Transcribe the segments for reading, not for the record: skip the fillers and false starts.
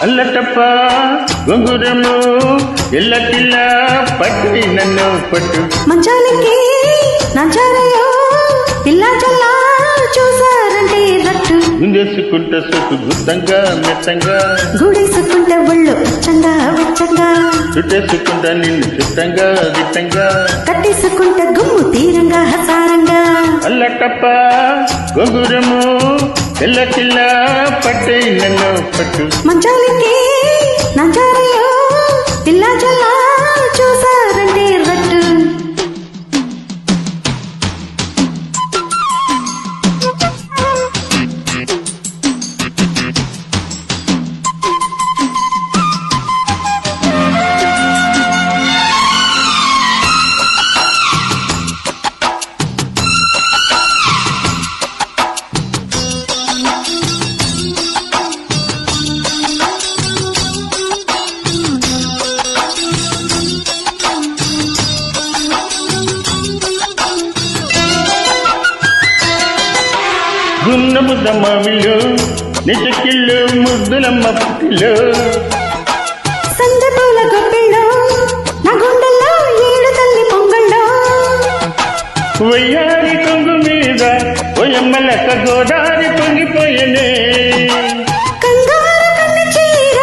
అల్లటప్ప గొంగురము ఎల్లకిల్ల పట్టి నన్ను పట్టు మంచాలకి నంచారయ్యో పిల్లా చల్లా చూసారంటే రట్టు గుండేసుకుంటే సొట్టు గుత్తంగా మెత్తంగా గూడేసుకుంటే ఒళ్ళు అచ్చంగా వెచ్చంగా చుట్టేసుకుంటా నిన్ను చిత్తంగా దిట్టంగా కట్టేసుకుంటే గుమ్ము తీరంగా హసారంగా అల్లటప్ప గొంగురము ఎల్లకిల్ల పట్టి నన్ను పట్టు మంచాలకి నంచారయ్యో పిల్లా చల్లా చూసారంటే రట్టు గున్న ముద్దమ్మ విల్లు నిజకిల్లు ముద్దులమ్మ పుట్టిల్లు సందపూల గొప్పిళ్ళు నా గుండెల్లో ఏడు తల్లి పొంగళ్ళు వయ్యారి కొంగు మీద ఓయమ్మలక్క గోదారి పొంగిపోయనే కంగారు కన్ను చీర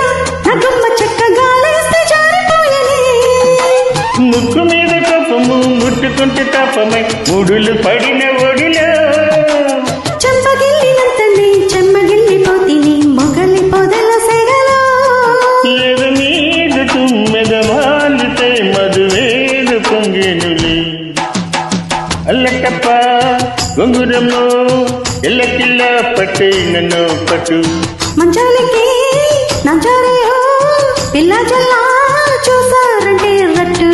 నా గుమ్మ చెక్క గాలేస్తే జారిపోయనే ముక్కు మీద కోపము ముట్టుకుంటే తాపమై ముడులు పడిన ఒడిలో చెంపగిల్లినంతనే చెమ్మగిల్లిపోతిని మొగలి పొదల సెగలో ఎదు మీద తుమ్మెద వాలితే మధువేలు పొంగినులి అల్లటప్ప గొంగురము ఎల్లకిల్ల పట్టి నన్ను పట్టు మంచాలకి నంచారయ్యో పిల్లా చల్లా చూసారంటే రట్టు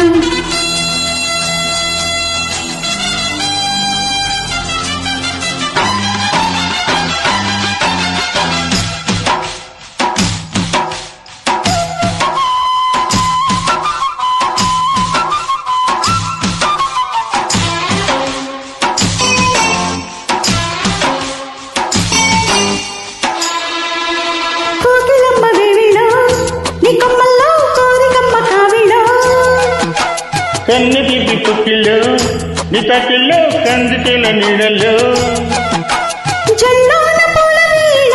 కోకిలమ్మ వేవిలో నీ కొమ్మల్లో కోరికమ్మ కావిలో కన్ను తీపి కుక్కిళ్ళు నీ తక్కిళ్ళు కందికెల నీడల్లో జల్లోన పూల వీణ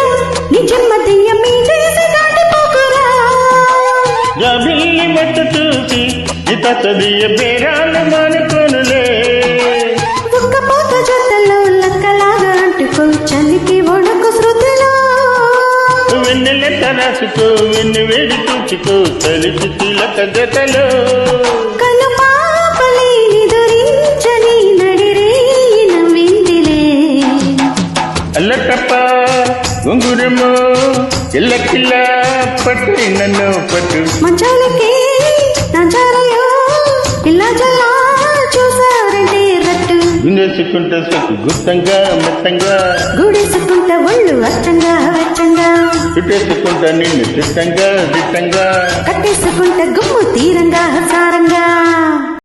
నీ జన్మదియ్య మీదేసి దాటిపోకురా జాబిల్లి మట్టు చూసి నీ తత్తదియ బేరాలు మానుకోనులే ఉక్కపోత జతలో లక్కలాగా అంటుకో చలికి వణుకు శృతిలో వెన్నెల తరాసుకో వెన్ను వేడి తూచుకో తలిచి తిలక జతలో కను పాపలే నిదురించని నడిరేయిన విందిలే అల్లటప్ప గొంగురము ఎల్లకిల్ల పట్టి నన్ను పట్టు మంచాలకి నంచారయ్యో పిల్లా చల్లా చూసారంటే రట్టు గుండేసుకుంటే సొట్టు గుత్తంగా మెత్తంగా గూడేసుకుంటే ఒళ్ళు అచ్చంగా వెచ్చంగా చుట్టేసుకుంటా నిన్ను చిత్తంగా దిట్టంగా కట్టేసుకుంటే గుమ్ము తీరంగా హసా